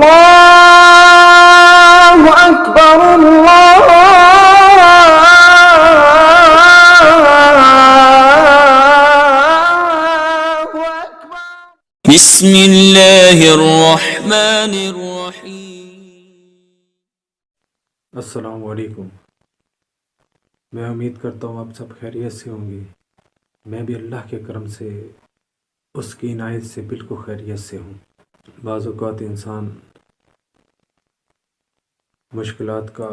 اللہ اکبر اللہ اکبر۔ بسم اللہ الرحمن الرحیم۔ السلام علیکم۔ میں امید کرتا ہوں آپ سب خیریت سے ہوں گے۔ میں بھی اللہ کے کرم سے، اس کی عنایت سے بالکل خیریت سے ہوں۔ بعض اوقات انسان مشکلات کا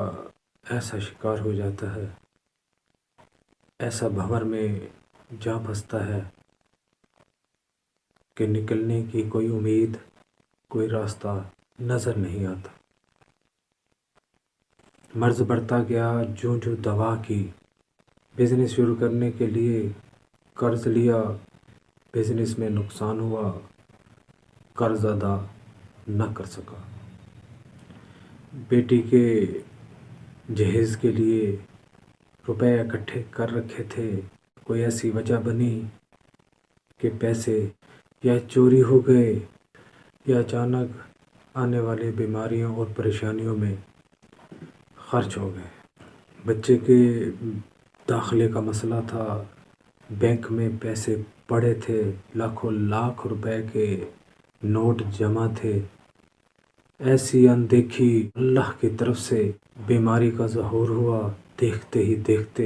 ایسا شکار ہو جاتا ہے، ایسا بھنور میں جا پھنستا ہے کہ نکلنے کی کوئی امید، کوئی راستہ نظر نہیں آتا۔ مرض بڑھتا گیا، جوں دوا کی۔ بزنس شروع کرنے کے لیے قرض لیا، بزنس میں نقصان ہوا، قرض ادا نہ کر سکا۔ بیٹی کے جہیز کے لیے روپے اکٹھے کر رکھے تھے، کوئی ایسی وجہ بنی کہ پیسے یا چوری ہو گئے یا اچانک آنے والی بیماریوں اور پریشانیوں میں خرچ ہو گئے۔ بچے کے داخلے کا مسئلہ تھا، بینک میں پیسے پڑے تھے، لاکھوں لاکھ روپے کے نوٹ جمع تھے۔ ایسی اندیکھی اللہ کی طرف سے بیماری کا ظہور ہوا، دیکھتے ہی دیکھتے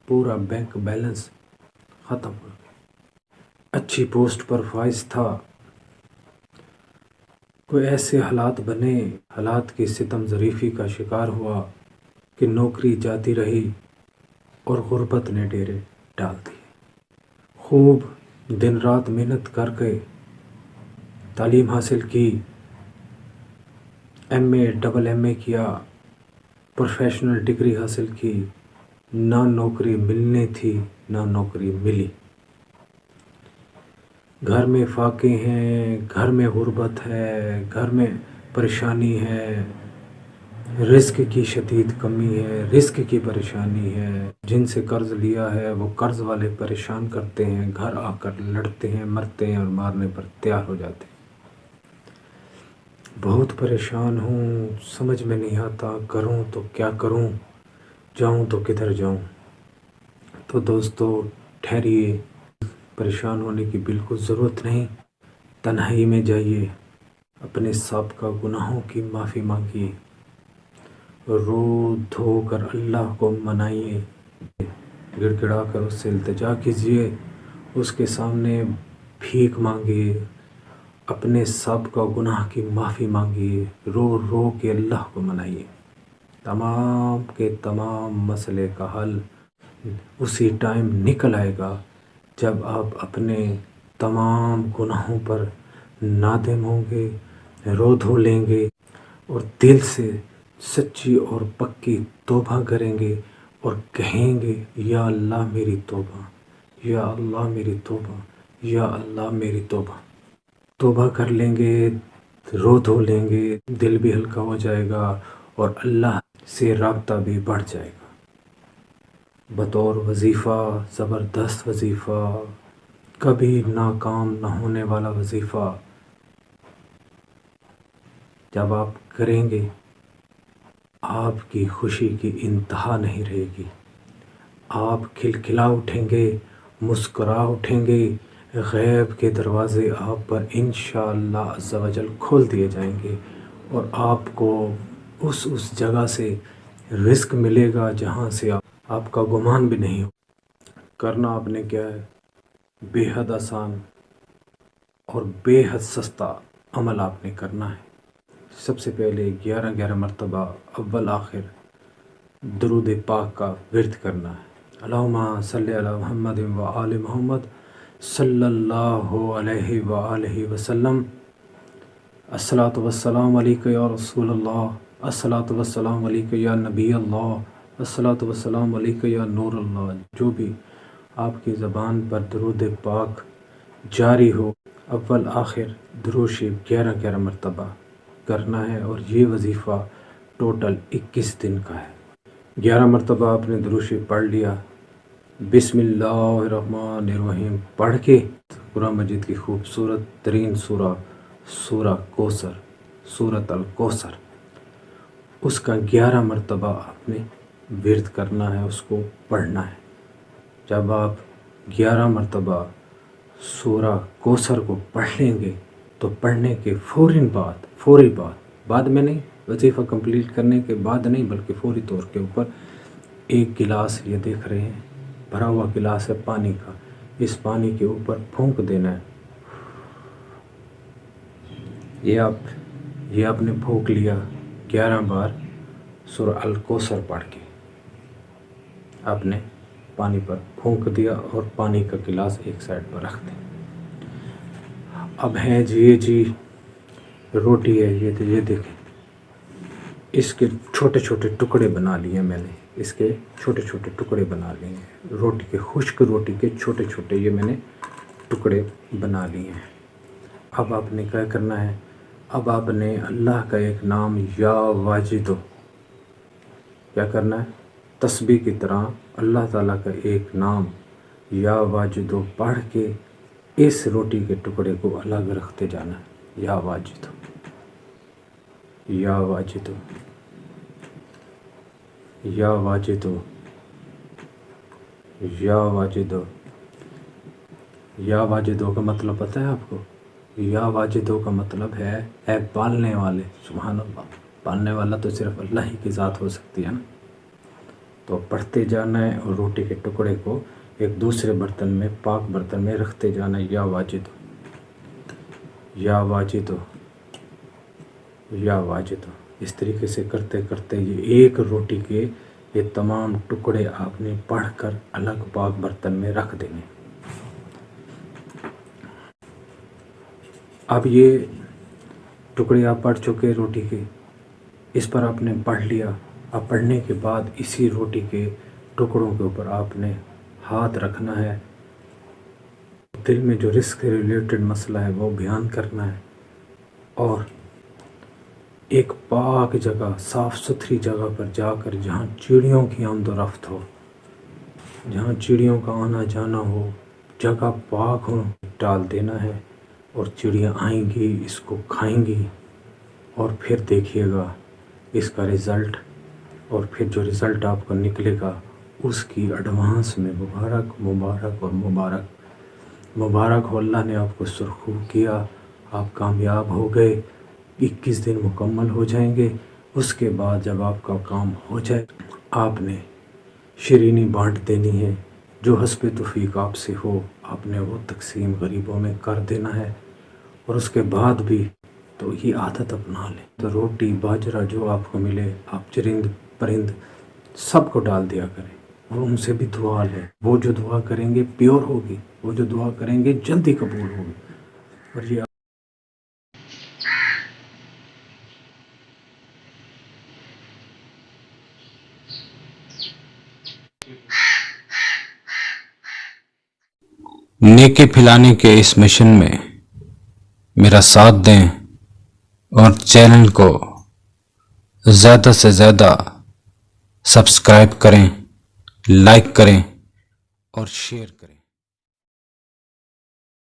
پورا بینک بیلنس ختم ہو گیا۔ اچھی پوسٹ پر فائز تھا، کوئی ایسے حالات بنے، حالات کی ستم ظریفی کا شکار ہوا کہ نوکری جاتی رہی اور غربت نے ڈیرے ڈال دیے۔ خوب دن رات محنت کر کے تعلیم حاصل کی، ایم اے ڈبل ایم اے کیا، پروفیشنل ڈگری حاصل کی، نہ نوکری ملنے تھی نہ نوکری ملی۔ گھر میں فاقے ہیں، گھر میں غربت ہے، گھر میں پریشانی ہے، رزق کی شدید کمی ہے، رزق کی پریشانی ہے۔ جن سے قرض لیا ہے وہ قرض والے پریشان کرتے ہیں، گھر آ کر لڑتے ہیں، مرتے ہیں اور مارنے پر تیار ہو جاتے ہیں۔ بہت پریشان ہوں، سمجھ میں نہیں آتا کروں تو کیا کروں، جاؤں تو کدھر جاؤں۔ تو دوستو ٹھہریے، پریشان ہونے کی بالکل ضرورت نہیں۔ تنہائی میں جائیے، اپنے سابقہ گناہوں کی معافی مانگیے، رو دھو کر اللہ کو منائیے، گڑ گڑا کر اس سے التجا کیجیے، اس کے سامنے بھیک مانگیے، اپنے سابقہ گناہ کی معافی مانگیے، رو رو کے اللہ کو منائیے۔ تمام کے تمام مسئلے کا حل اسی ٹائم نکل آئے گا جب آپ اپنے تمام گناہوں پر نادم ہوں گے، رو دھو لیں گے اور دل سے سچی اور پکی توبہ کریں گے اور کہیں گے یا اللہ میری توبہ، یا اللہ میری توبہ، یا اللہ میری توبہ۔ توبہ کر لیں گے، رو دھو لیں گے، دل بھی ہلکا ہو جائے گا اور اللہ سے رابطہ بھی بڑھ جائے گا۔ بطور وظیفہ، زبردست وظیفہ، کبھی ناکام نہ ہونے والا وظیفہ جب آپ کریں گے، آپ کی خوشی کی انتہا نہیں رہے گی۔ آپ کھلکھلا اٹھیں گے، مسکرا اٹھیں گے، غیب کے دروازے آپ پر انشاءاللہ عز و جل کھول دیے جائیں گے اور آپ کو اس جگہ سے رزق ملے گا جہاں سے آپ کا گمان بھی نہیں ہو۔ کرنا آپ نے کیا ہے؟ بے حد آسان اور بے حد سستا عمل آپ نے کرنا ہے۔ سب سے پہلے 11 مرتبہ اول آخر درود پاک کا ورد کرنا ہے۔ اللہم صلی علی محمد و آل محمد صلی اللہ علیہ وآلہ وسلم۔ الصلاۃ والسلام علیک یا رسول اللہ، الصلاۃ والسلام علیک یا نبی اللہ، الصلاۃ والسلام علیک یا نور اللہ۔ جو بھی آپ کی زبان پر درود پاک جاری ہو، اول آخر درود شریف 11 مرتبہ کرنا ہے اور یہ وظیفہ ٹوٹل 21 دن کا ہے۔ 11 مرتبہ آپ نے درود شریف پڑھ لیا، بسم اللہ الرحمن الرحیم پڑھ کے قرآن مجید کی خوبصورت ترین سورہ کوثر سورۃ الکوثر، اس کا 11 مرتبہ آپ نے ورد کرنا ہے، اس کو پڑھنا ہے۔ جب آپ 11 مرتبہ سورہ کوثر کو پڑھ لیں گے تو پڑھنے کے فوری بعد میں نہیں، وظیفہ کمپلیٹ کرنے کے بعد نہیں، بلکہ فوری طور کے اوپر 1 گلاس، یہ دیکھ رہے ہیں بھرا ہوا گلاس ہے پانی کا، اس پانی کے اوپر پھونک دینا ہے۔ یہ آپ نے پھونک لیا 11 بار سورہ الکوثر پڑھ کے، آپ نے پانی پر پھونک دیا اور پانی کا گلاس ایک سائڈ پر رکھ دیں۔ اب ہے جی روٹی ہے، یہ دیکھیں، اس کے چھوٹے چھوٹے ٹکڑے بنا لیے میں نے، اس کے چھوٹے چھوٹے ٹکڑے بنا لیے ہیں، روٹی کے خشک روٹی کے چھوٹے چھوٹے یہ میں نے ٹکڑے بنا لیے ہیں۔ اب آپ نے کیا کرنا ہے؟ اب آپ نے اللہ کا ایک نام یا واجدو، کیا کرنا ہے؟ تسبیح کی طرح اللہ تعالیٰ کا ایک نام یا واجدو پڑھ کے اس روٹی کے ٹکڑے کو الگ رکھتے جانا ہے۔ یا واجدو، یا واجدو، یا واجدو، یا واجدو۔ یا واجدو کا مطلب پتہ ہے آپ کو؟ یا واجدو کا مطلب ہے اے پالنے والے۔ سبحان اللہ، پالنے والا تو صرف اللہ ہی کی ذات ہو سکتی ہے نا۔ تو پڑھتے جانا ہے اور روٹی کے ٹکڑے کو ایک دوسرے برتن میں، پاک برتن میں رکھتے جانا ہے۔ یا واجدو، یا واجدو، یا واجدو، اس طریقے سے کرتے کرتے یہ ایک روٹی کے یہ تمام ٹکڑے آپ نے پڑھ کر الگ پاک برتن میں رکھ دینے۔ اب یہ ٹکڑے آپ پڑھ چکے روٹی کے، اس پر آپ نے پڑھ لیا۔ اب پڑھنے کے بعد اسی روٹی کے ٹکڑوں کے اوپر آپ نے ہاتھ رکھنا ہے، دل میں جو رزق سے ریلیٹڈ مسئلہ ہے وہ بیان کرنا ہے، اور ایک پاک جگہ، صاف ستھری جگہ پر جا کر جہاں چڑیوں کی آمد و رفت ہو، جہاں چڑیوں کا آنا جانا ہو، جگہ پاک ہو، ڈال دینا ہے، اور چڑیاں آئیں گی، اس کو کھائیں گی، اور پھر دیکھیے گا اس کا رزلٹ، اور پھر جو رزلٹ آپ کو نکلے گا اس کی ایڈوانس میں مبارک مبارک اور مبارک مبارک ہو۔ اللہ نے آپ کو سرخرو کیا، آپ کامیاب ہو گئے، 21 دن مکمل ہو جائیں گے۔ اس کے بعد جب آپ کا کام ہو جائے، آپ نے شیرینی بانٹ دینی ہے، جو حسب توفیق آپ سے ہو آپ نے وہ تقسیم غریبوں میں کر دینا ہے۔ اور اس کے بعد بھی تو یہ عادت اپنا لیں، تو روٹی باجرہ جو آپ کو ملے آپ چرند پرند سب کو ڈال دیا کریں، اور ان سے بھی دعا لیں۔ وہ جو دعا کریں گے پیور ہوگی، وہ جو دعا کریں گے جلدی قبول ہوگی۔ اور یہ نیکی پھیلانے کے اس مشن میں میرا ساتھ دیں، اور چینل کو زیادہ سے زیادہ سبسکرائب کریں، لائک کریں اور شیئر کریں۔